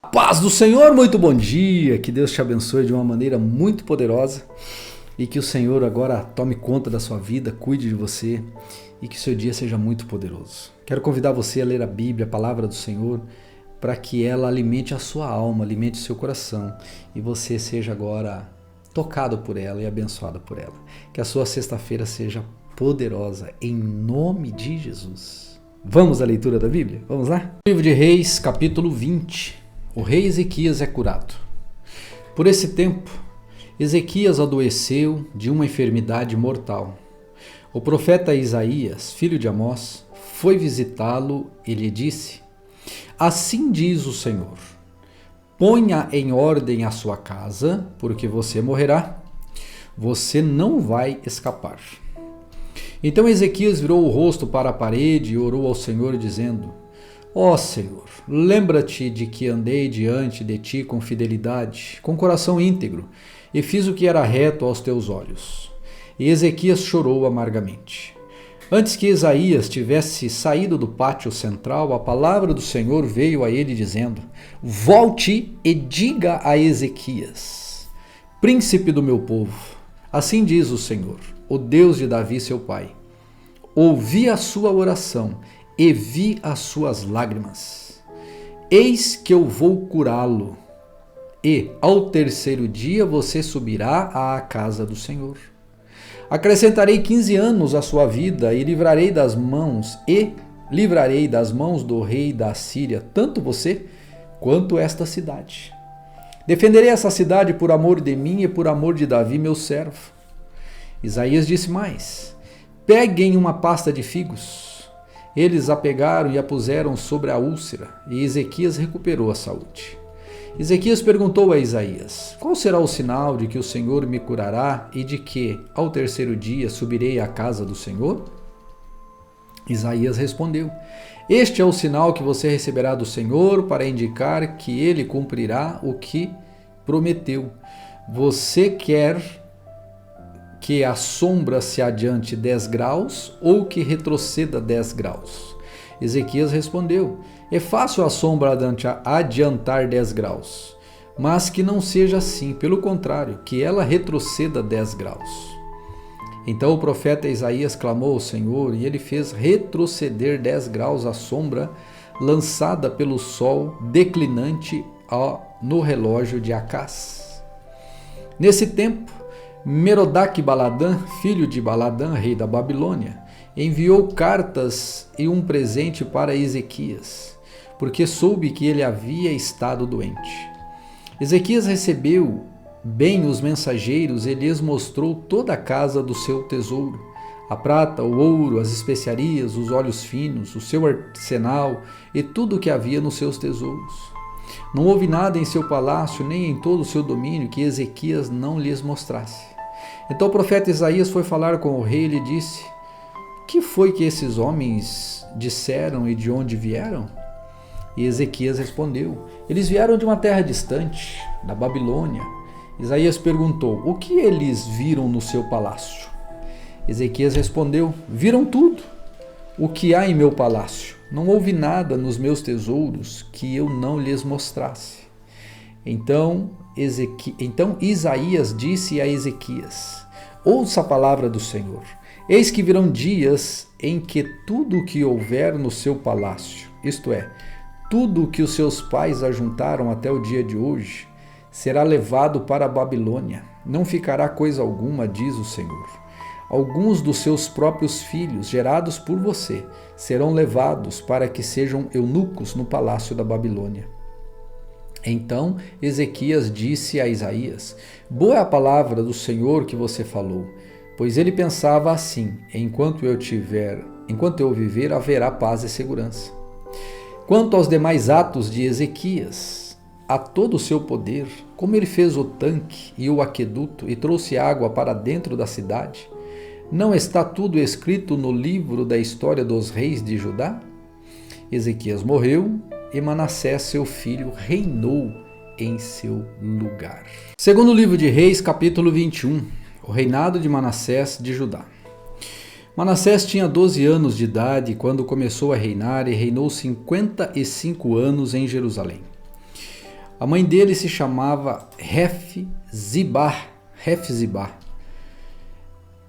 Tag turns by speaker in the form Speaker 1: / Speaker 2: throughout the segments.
Speaker 1: Paz do Senhor, muito bom dia, que Deus te abençoe de uma maneira muito poderosa e que o Senhor agora tome conta da sua vida, cuide de você e que seu dia seja muito poderoso. Quero convidar você a ler a Bíblia, a palavra do Senhor, para que ela alimente a sua alma, alimente o seu coração e você seja agora tocado por ela e abençoado por ela. Que a sua sexta-feira seja poderosa, em nome de Jesus. Vamos à leitura da Bíblia? Vamos lá? Livro de Reis, capítulo 20. O rei Ezequias é curado. Por esse tempo, Ezequias adoeceu de uma enfermidade mortal. O profeta Isaías, filho de Amós, foi visitá-lo e lhe disse: Assim diz o Senhor, ponha em ordem a sua casa, porque você morrerá. Você não vai escapar. Então Ezequias virou o rosto para a parede e orou ao Senhor, dizendo: Ó Senhor, lembra-te de que andei diante de ti com fidelidade, com coração íntegro, e fiz o que era reto aos teus olhos. E Ezequias chorou amargamente. Antes que Isaías tivesse saído do pátio central, a palavra do Senhor veio a ele dizendo: Volte e diga a Ezequias, príncipe do meu povo, assim diz o Senhor, o Deus de Davi seu pai. Ouvi a sua oração e vi as suas lágrimas. Eis que eu vou curá-lo, e ao terceiro dia você subirá à casa do Senhor. Acrescentarei 15 anos à sua vida e livrarei das mãos do rei da Síria, tanto você quanto esta cidade. Defenderei essa cidade por amor de mim e por amor de Davi, meu servo. Isaías disse mais: Peguem uma pasta de figos. Eles a pegaram e a puseram sobre a úlcera, e Ezequias recuperou a saúde. Ezequias perguntou a Isaías: Qual será o sinal de que o Senhor me curará e de que, ao terceiro dia, subirei à casa do Senhor? Isaías respondeu: Este é o sinal que você receberá do Senhor para indicar que ele cumprirá o que prometeu. Você quer que a sombra se adiante 10 graus ou que retroceda 10 graus? Ezequias respondeu: É fácil a sombra adiantar 10 graus, mas que não seja assim, pelo contrário, que ela retroceda 10 graus. Então o profeta Isaías clamou ao Senhor e ele fez retroceder 10 graus a sombra lançada pelo sol declinante no relógio de Acás. Nesse tempo, Merodach-Baladã, filho de Baladã, rei da Babilônia, enviou cartas e um presente para Ezequias, porque soube que ele havia estado doente. Ezequias recebeu bem os mensageiros e lhes mostrou toda a casa do seu tesouro, a prata, o ouro, as especiarias, os óleos finos, o seu arsenal e tudo o que havia nos seus tesouros. Não houve nada em seu palácio, nem em todo o seu domínio, que Ezequias não lhes mostrasse. Então o profeta Isaías foi falar com o rei e lhe disse: Que foi que esses homens disseram e de onde vieram? E Ezequias respondeu: Eles vieram de uma terra distante, da Babilônia. Isaías perguntou: O que eles viram no seu palácio? Ezequias respondeu: Viram tudo o que há em meu palácio. Não houve nada nos meus tesouros que eu não lhes mostrasse. Então Isaías disse a Ezequias: Ouça a palavra do Senhor. Eis que virão dias em que tudo o que houver no seu palácio, isto é, tudo o que os seus pais ajuntaram até o dia de hoje, será levado para a Babilônia. Não ficará coisa alguma, diz o Senhor. Alguns dos seus próprios filhos, gerados por você, serão levados para que sejam eunucos no palácio da Babilônia. Então Ezequias disse a Isaías: Boa é a palavra do Senhor que você falou, pois ele pensava assim: enquanto eu viver, haverá paz e segurança. Quanto aos demais atos de Ezequias, a todo o seu poder, como ele fez o tanque e o aqueduto e trouxe água para dentro da cidade, não está tudo escrito no livro da história dos reis de Judá? Ezequias morreu e Manassés, seu filho, reinou em seu lugar. Segundo livro de Reis, capítulo 21, o reinado de Manassés de Judá. Manassés tinha 12 anos de idade quando começou a reinar e reinou 55 anos em Jerusalém. A mãe dele se chamava Hefzibá.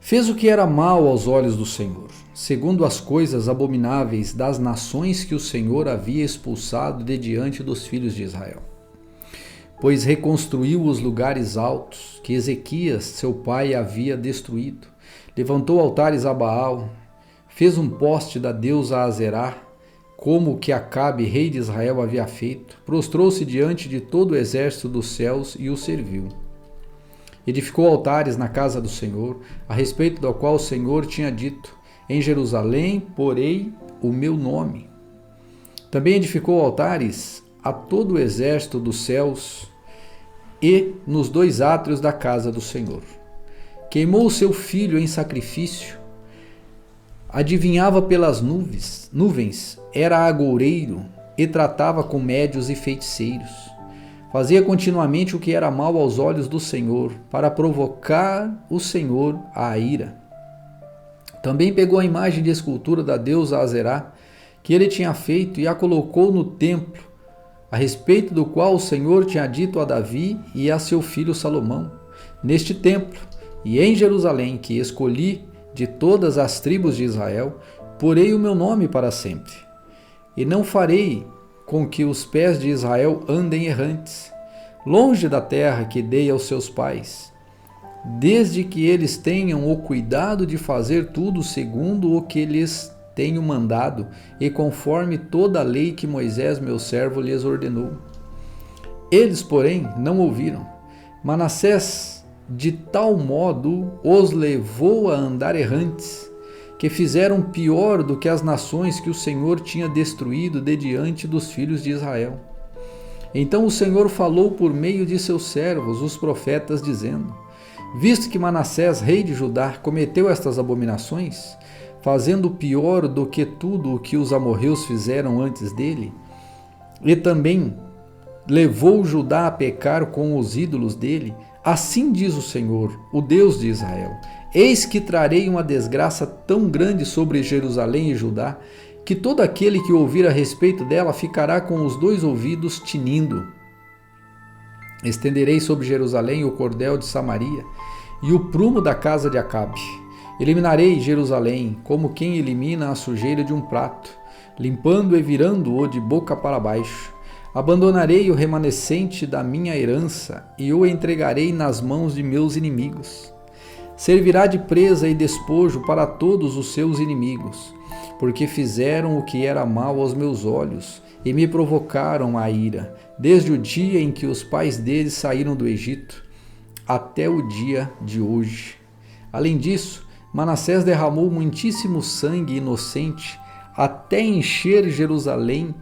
Speaker 1: Fez o que era mal aos olhos do Senhor, segundo as coisas abomináveis das nações que o Senhor havia expulsado de diante dos filhos de Israel. Pois reconstruiu os lugares altos que Ezequias, seu pai, havia destruído. Levantou altares a Baal, fez um poste da deusa Azerá, como o que Acabe, rei de Israel, havia feito. Prostrou-se diante de todo o exército dos céus e o serviu. Edificou altares na casa do Senhor, a respeito do qual o Senhor tinha dito: em Jerusalém porei o meu nome. Também edificou altares a todo o exército dos céus e nos 2 átrios da casa do Senhor. Queimou o seu filho em sacrifício, adivinhava pelas nuvens, era agoureiro e tratava com médios e feiticeiros. Fazia continuamente o que era mal aos olhos do Senhor, para provocar o Senhor à ira. Também pegou a imagem de escultura da deusa Azerá, que ele tinha feito, e a colocou no templo, a respeito do qual o Senhor tinha dito a Davi e a seu filho Salomão: neste templo e em Jerusalém, que escolhi de todas as tribos de Israel, porei o meu nome para sempre. E não farei com que os pés de Israel andem errantes, longe da terra que dei aos seus pais, desde que eles tenham o cuidado de fazer tudo segundo o que lhes tenho mandado e conforme toda a lei que Moisés, meu servo, lhes ordenou. Eles, porém, não ouviram. Manassés, de tal modo, os levou a andar errantes, que fizeram pior do que as nações que o Senhor tinha destruído de diante dos filhos de Israel. Então o Senhor falou por meio de seus servos, os profetas, dizendo: visto que Manassés, rei de Judá, cometeu estas abominações, fazendo pior do que tudo o que os amorreus fizeram antes dele, e também levou Judá a pecar com os ídolos dele, assim diz o Senhor, o Deus de Israel: eis que trarei uma desgraça tão grande sobre Jerusalém e Judá, que todo aquele que ouvir a respeito dela ficará com os 2 ouvidos tinindo. Estenderei sobre Jerusalém o cordel de Samaria e o prumo da casa de Acabe. Eliminarei Jerusalém como quem elimina a sujeira de um prato, limpando e virando-o de boca para baixo. Abandonarei o remanescente da minha herança e o entregarei nas mãos de meus inimigos. Servirá de presa e despojo para todos os seus inimigos, porque fizeram o que era mal aos meus olhos e me provocaram a ira, desde o dia em que os pais deles saíram do Egito até o dia de hoje. Além disso, Manassés derramou muitíssimo sangue inocente até encher Jerusalém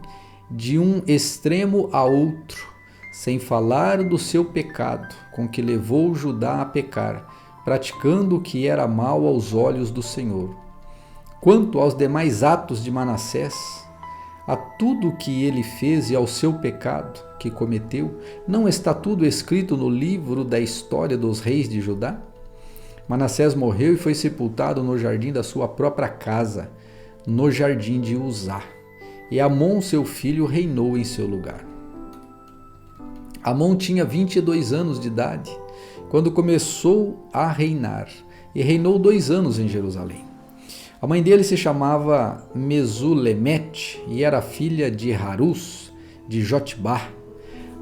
Speaker 1: de um extremo a outro, sem falar do seu pecado, com que levou Judá a pecar, praticando o que era mal aos olhos do Senhor. Quanto aos demais atos de Manassés, a tudo o que ele fez e ao seu pecado que cometeu, não está tudo escrito no livro da história dos reis de Judá? Manassés morreu e foi sepultado no jardim da sua própria casa, no jardim de Uzá, e Amon, seu filho, reinou em seu lugar. Amon tinha 22 anos de idade quando começou a reinar, e reinou 2 anos em Jerusalém. A mãe dele se chamava Mesulemete e era filha de Harus, de Jotbá.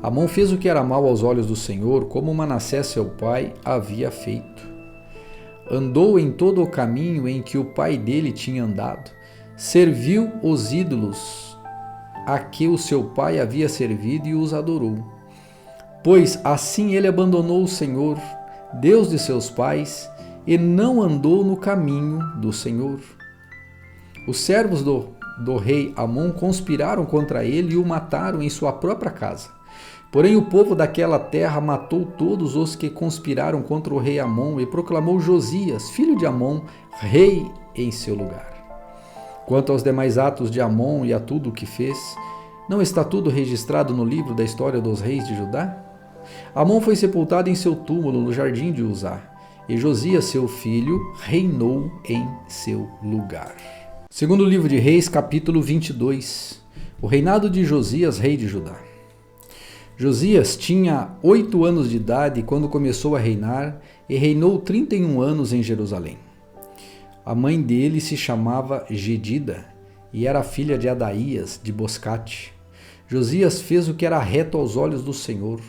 Speaker 1: Amon fez o que era mal aos olhos do Senhor, como Manassés, seu pai, havia feito. Andou em todo o caminho em que o pai dele tinha andado, serviu os ídolos a que o seu pai havia servido e os adorou. Pois assim ele abandonou o Senhor, Deus de seus pais, e não andou no caminho do Senhor. Os servos do rei Amon conspiraram contra ele e o mataram em sua própria casa. Porém o povo daquela terra matou todos os que conspiraram contra o rei Amon e proclamou Josias, filho de Amon, rei em seu lugar. Quanto aos demais atos de Amon e a tudo o que fez, não está tudo registrado no livro da história dos reis de Judá? Amon foi sepultado em seu túmulo no jardim de Uzá, e Josias, seu filho, reinou em seu lugar. Segundo livro de Reis, capítulo 22. O reinado de Josias, rei de Judá. Josias tinha 8 anos de idade quando começou a reinar e reinou 31 anos em Jerusalém. A mãe dele se chamava Gedida e era filha de Adaías de Boscate. Josias fez o que era reto aos olhos do Senhor,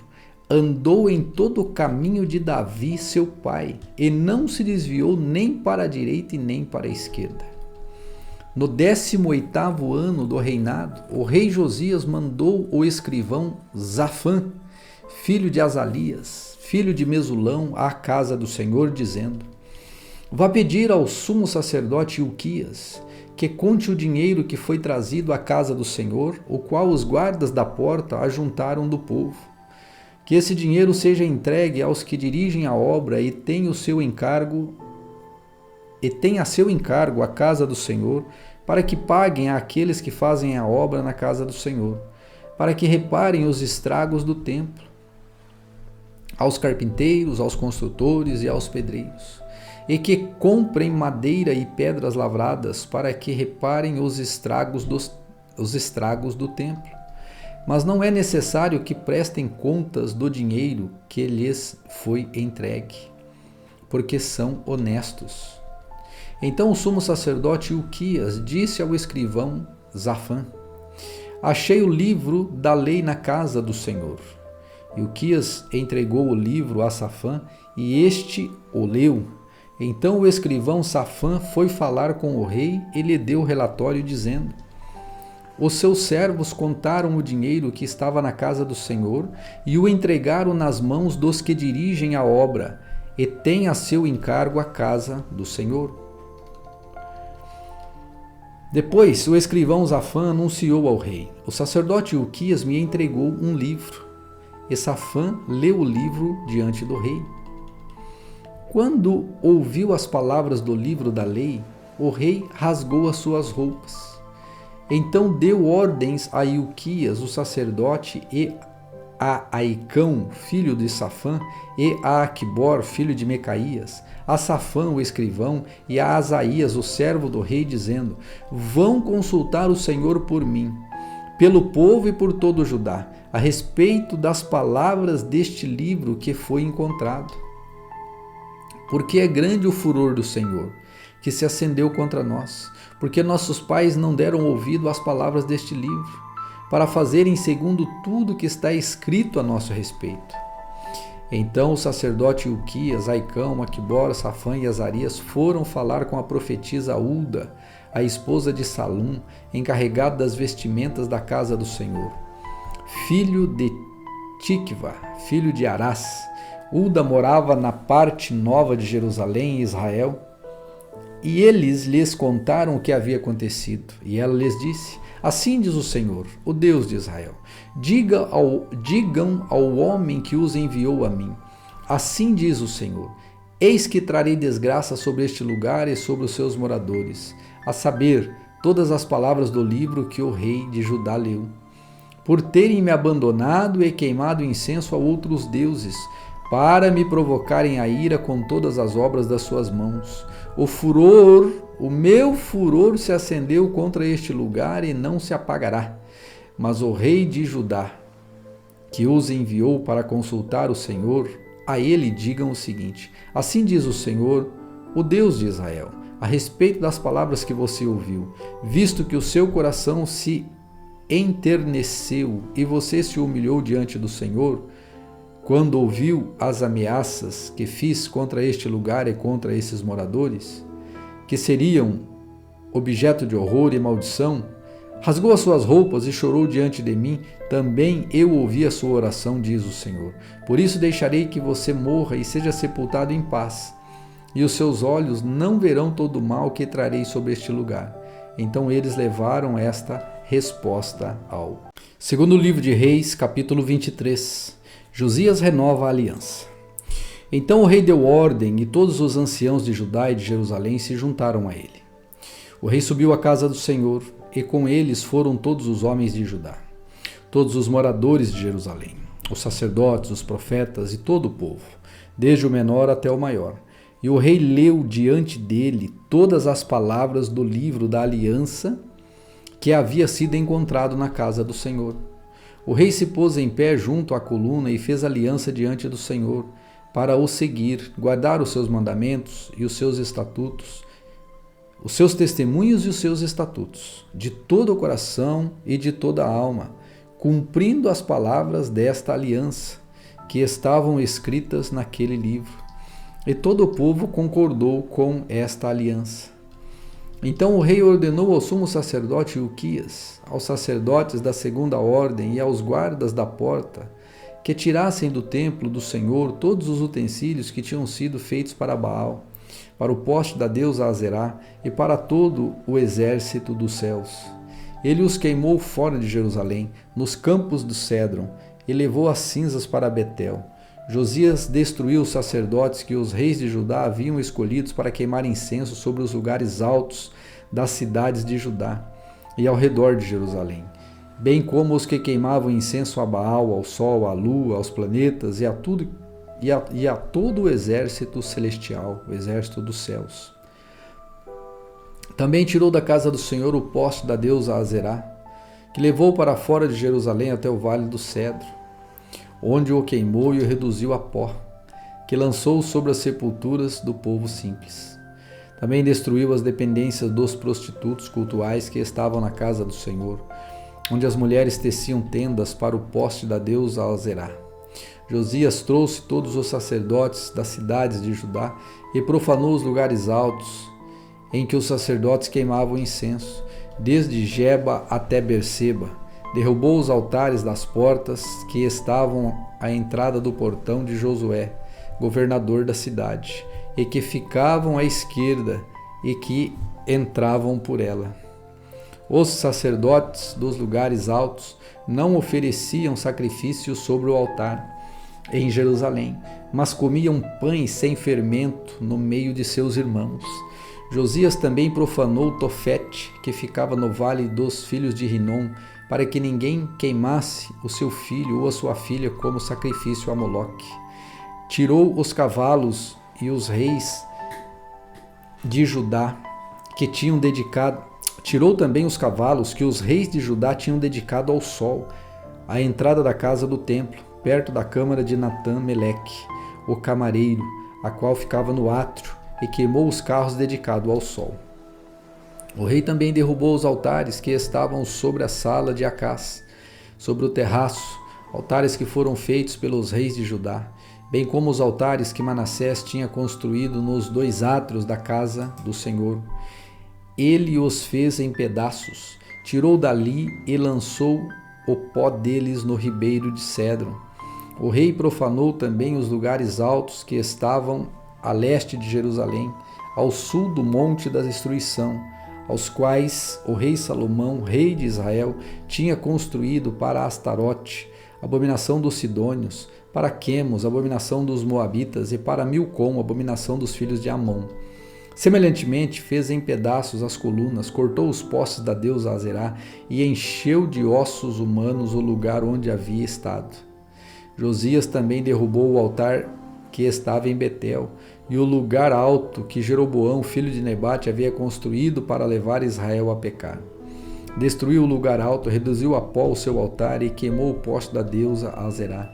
Speaker 1: andou em todo o caminho de Davi, seu pai, e não se desviou nem para a direita e nem para a esquerda. No 18º ano do reinado, o rei Josias mandou o escrivão Safã, filho de Azalias, filho de Mesulão, à casa do Senhor, dizendo: vá pedir ao sumo sacerdote Hilquias que conte o dinheiro que foi trazido à casa do Senhor, o qual os guardas da porta ajuntaram do povo. Que esse dinheiro seja entregue aos que dirigem a obra e tenha a seu encargo a casa do Senhor, para que paguem àqueles que fazem a obra na casa do Senhor, para que reparem os estragos do templo, aos carpinteiros, aos construtores e aos pedreiros, e que comprem madeira e pedras lavradas, para que reparem os estragos do templo. Mas não é necessário que prestem contas do dinheiro que lhes foi entregue, porque são honestos. Então o sumo sacerdote Hilquias disse ao escrivão Safã: achei o livro da lei na casa do Senhor. Hilquias entregou o livro a Safã e este o leu. Então o escrivão Safã foi falar com o rei e lhe deu o relatório, dizendo: os seus servos contaram o dinheiro que estava na casa do Senhor e o entregaram nas mãos dos que dirigem a obra e têm a seu encargo a casa do Senhor. Depois o escrivão Safã anunciou ao rei: o sacerdote Hilquias me entregou um livro. E Safã leu o livro diante do rei. Quando ouviu as palavras do livro da lei, o rei rasgou as suas roupas. Então deu ordens a Hilquias, o sacerdote, e a Aicão, filho de Safã, e a Aquibor, filho de Mecaías, a Safã, o escrivão, e a Asaías, o servo do rei, dizendo: vão consultar o Senhor por mim, pelo povo e por todo o Judá, a respeito das palavras deste livro que foi encontrado. Porque é grande o furor do Senhor, que se acendeu contra nós, porque nossos pais não deram ouvido às palavras deste livro, para fazerem segundo tudo que está escrito a nosso respeito. Então o sacerdote Hilquias, Aicão, Aquibor, Safã e Azarias foram falar com a profetisa Ulda, a esposa de Salum, encarregada das vestimentas da casa do Senhor, filho de Tikva, filho de Arás. Ulda morava na parte nova de Jerusalém, em Israel, e eles lhes contaram o que havia acontecido. E ela lhes disse: assim diz o Senhor, o Deus de Israel: digam ao homem que os enviou a mim. Assim diz o Senhor: eis que trarei desgraça sobre este lugar e sobre os seus moradores, a saber, todas as palavras do livro que o rei de Judá leu, por terem me abandonado e queimado incenso a outros deuses, para me provocarem a ira com todas as obras das suas mãos. O meu furor se acendeu contra este lugar e não se apagará. Mas o rei de Judá, que os enviou para consultar o Senhor, a ele digam o seguinte: assim diz o Senhor, o Deus de Israel, a respeito das palavras que você ouviu, visto que o seu coração se enterneceu e você se humilhou diante do Senhor, quando ouviu as ameaças que fiz contra este lugar e contra esses moradores, que seriam objeto de horror e maldição, rasgou as suas roupas e chorou diante de mim, também eu ouvi a sua oração, diz o Senhor. Por isso deixarei que você morra e seja sepultado em paz, e os seus olhos não verão todo o mal que trarei sobre este lugar. Então eles levaram esta resposta ao... Segundo livro de Reis, capítulo 23. Josias renova a aliança. Então o rei deu ordem e todos os anciãos de Judá e de Jerusalém se juntaram a ele. O rei subiu à casa do Senhor e com eles foram todos os homens de Judá, todos os moradores de Jerusalém, os sacerdotes, os profetas e todo o povo, desde o menor até o maior. E o rei leu diante dele todas as palavras do livro da aliança que havia sido encontrado na casa do Senhor. O rei se pôs em pé junto à coluna e fez aliança diante do Senhor, para o seguir, guardar os seus mandamentos e os seus estatutos, os seus testemunhos e os seus estatutos, de todo o coração e de toda a alma, cumprindo as palavras desta aliança, que estavam escritas naquele livro. E todo o povo concordou com esta aliança. Então o rei ordenou ao sumo sacerdote Ilquias, aos sacerdotes da segunda ordem e aos guardas da porta, que tirassem do templo do Senhor todos os utensílios que tinham sido feitos para Baal, para o poste da deusa Azerá e para todo o exército dos céus. Ele os queimou fora de Jerusalém, nos campos do Cédron, e levou as cinzas para Betel. Josias destruiu os sacerdotes que os reis de Judá haviam escolhidos para queimar incenso sobre os lugares altos das cidades de Judá e ao redor de Jerusalém, bem como os que queimavam incenso a Baal, ao sol, à lua, aos planetas e a todo o exército celestial, o exército dos céus. Também tirou da casa do Senhor o poste da deusa Azerá, que levou para fora de Jerusalém até o vale do Cedro, onde o queimou e o reduziu a pó, que lançou sobre as sepulturas do povo simples. Também destruiu as dependências dos prostitutos cultuais que estavam na casa do Senhor, onde as mulheres teciam tendas para o poste da deusa Azerá. Josias trouxe todos os sacerdotes das cidades de Judá e profanou os lugares altos em que os sacerdotes queimavam incenso, desde Geba até Berseba. Derrubou os altares das portas que estavam à entrada do portão de Josué, governador da cidade, e que ficavam à esquerda e que entravam por ela. Os sacerdotes dos lugares altos não ofereciam sacrifícios sobre o altar em Jerusalém, mas comiam pães sem fermento no meio de seus irmãos. Josias também profanou Tofete, que ficava no vale dos filhos de Rinom, para que ninguém queimasse o seu filho ou a sua filha como sacrifício a Moloque. Tirou os cavalos e os reis de Judá que tinham dedicado. Tirou também os cavalos que os reis de Judá tinham dedicado ao sol, à entrada da casa do templo, perto da câmara de Natã-Meleque, o camareiro, a qual ficava no átrio, e queimou os carros dedicados ao sol. O rei também derrubou os altares que estavam sobre a sala de Acás, sobre o terraço, altares que foram feitos pelos reis de Judá, bem como os altares que Manassés tinha construído nos 2 átrios da casa do Senhor. Ele os fez em pedaços, tirou dali e lançou o pó deles no ribeiro de Cédron. O rei profanou também os lugares altos que estavam a leste de Jerusalém, ao sul do monte da destruição, aos quais o rei Salomão, rei de Israel, tinha construído para Astarote, abominação dos sidônios, para Quemos, abominação dos moabitas, e para Milcom, abominação dos filhos de Amon. Semelhantemente, fez em pedaços as colunas, cortou os postes da deusa Azerá e encheu de ossos humanos o lugar onde havia estado. Josias também derrubou o altar que estava em Betel, e o lugar alto que Jeroboão, filho de Nebate, havia construído para levar Israel a pecar. Destruiu o lugar alto, reduziu a pó o seu altar e queimou o poste da deusa Azerá.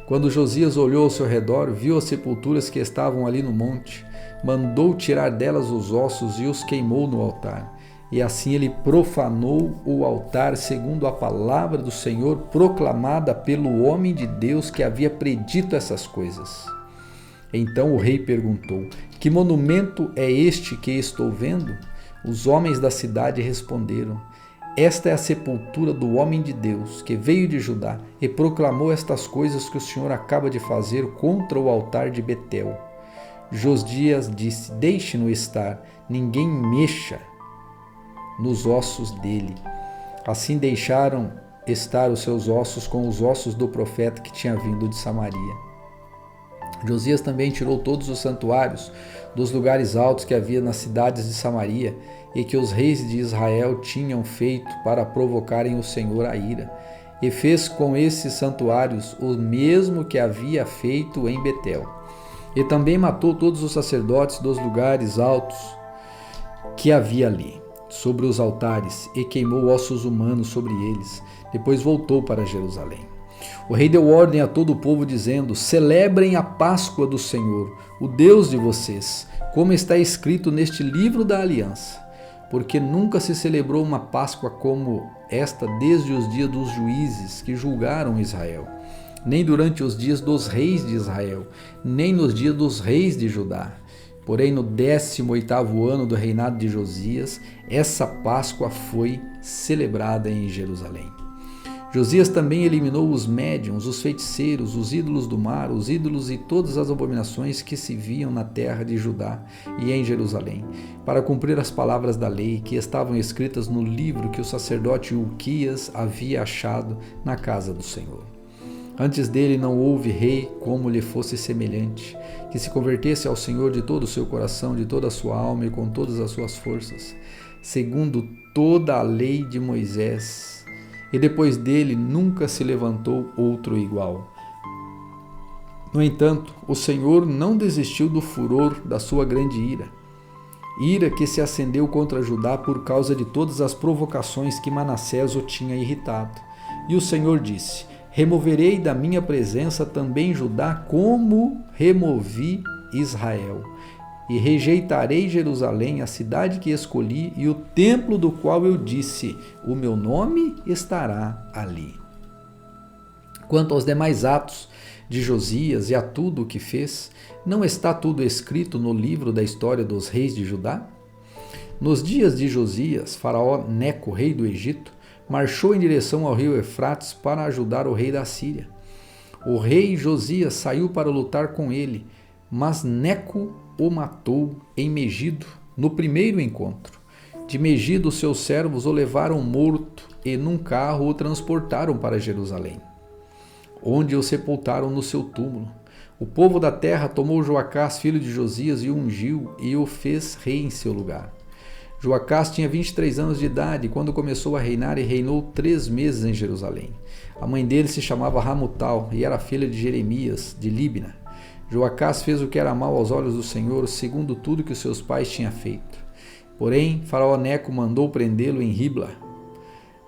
Speaker 1: Quando Josias olhou ao seu redor, viu as sepulturas que estavam ali no monte, mandou tirar delas os ossos e os queimou no altar. E assim ele profanou o altar segundo a palavra do Senhor proclamada pelo homem de Deus que havia predito essas coisas. Então o rei perguntou: que monumento é este que estou vendo? Os homens da cidade responderam: esta é a sepultura do homem de Deus, que veio de Judá e proclamou estas coisas que o Senhor acaba de fazer contra o altar de Betel. Josias disse: deixe-no estar, ninguém mexa nos ossos dele. Assim deixaram estar os seus ossos com os ossos do profeta que tinha vindo de Samaria. Josias também tirou todos os santuários dos lugares altos que havia nas cidades de Samaria e que os reis de Israel tinham feito para provocarem o Senhor à ira, e fez com esses santuários o mesmo que havia feito em Betel. E também matou todos os sacerdotes dos lugares altos que havia ali. sobre os altares e queimou ossos humanos sobre eles. Depois voltou para Jerusalém. O rei deu ordem a todo o povo, dizendo: celebrem a Páscoa do Senhor, o Deus de vocês, como está escrito neste livro da aliança. Porque nunca se celebrou uma Páscoa como esta desde os dias dos juízes que julgaram Israel, nem durante os dias dos reis de Israel, nem nos dias dos reis de Judá. Porém, no 18º ano do reinado de Josias, essa Páscoa foi celebrada em Jerusalém. Josias também eliminou os médiuns, os feiticeiros, os ídolos do mar, os ídolos e todas as abominações que se viam na terra de Judá e em Jerusalém, para cumprir as palavras da lei que estavam escritas no livro que o sacerdote Hilquias havia achado na casa do Senhor. Antes dele não houve rei como lhe fosse semelhante, que se convertesse ao Senhor de todo o seu coração, de toda a sua alma e com todas as suas forças, segundo toda a lei de Moisés. E depois dele nunca se levantou outro igual. No entanto, o Senhor não desistiu do furor da sua grande ira que se acendeu contra Judá por causa de todas as provocações que Manassés o tinha irritado. E o Senhor disse: removerei da minha presença também Judá, como removi Israel. E rejeitarei Jerusalém, a cidade que escolhi, e o templo do qual eu disse: o meu nome estará ali. Quanto aos demais atos de Josias e a tudo o que fez, não está tudo escrito no livro da história dos reis de Judá? Nos dias de Josias, Faraó Neco, rei do Egito, marchou em direção ao rio Eufrates para ajudar o rei da Síria. O rei Josias saiu para lutar com ele, mas Neco o matou em Megido, no primeiro encontro. De Megido, seus servos o levaram morto e num carro o transportaram para Jerusalém, onde o sepultaram no seu túmulo. O povo da terra tomou Joacás, filho de Josias, e o ungiu e o fez rei em seu lugar. Joacás tinha 23 anos de idade quando começou a reinar e reinou 3 meses em Jerusalém. A mãe dele se chamava Ramutal e era filha de Jeremias, de Líbna. Joacás fez o que era mal aos olhos do Senhor, segundo tudo que os seus pais tinham feito. Porém, Faraó Neco mandou prendê-lo em Ribla,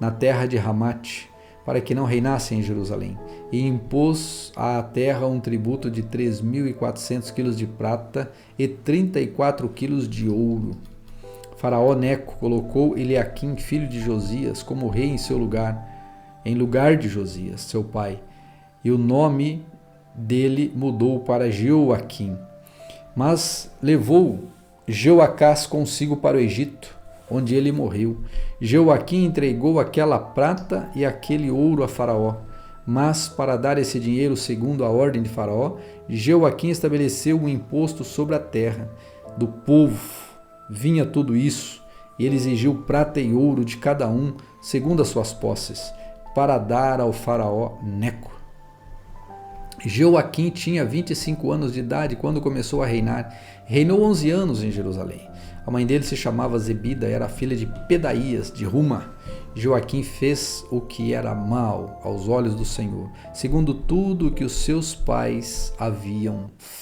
Speaker 1: na terra de Ramate, para que não reinasse em Jerusalém, e impôs à terra um tributo de 3.400 quilos de prata e 34 quilos de ouro. Faraó Neco colocou Eliaquim, filho de Josias, como rei em seu lugar, em lugar de Josias, seu pai, e o nome dele mudou para Jeoaquim. Mas levou Jeoacás consigo para o Egito, onde ele morreu. Jeoaquim entregou aquela prata e aquele ouro a Faraó, mas para dar esse dinheiro segundo a ordem de Faraó, Jeoaquim estabeleceu um imposto sobre a terra. Do povo vinha tudo isso, e ele exigiu prata e ouro de cada um, segundo as suas posses, para dar ao Faraó Neco. Jeoaquim tinha 25 anos de idade quando começou a reinar. Reinou 11 anos em Jerusalém. A mãe dele se chamava Zebida, era filha de Pedaías, de Ruma. Joaquim fez o que era mal aos olhos do Senhor, segundo tudo o que os seus pais haviam feito.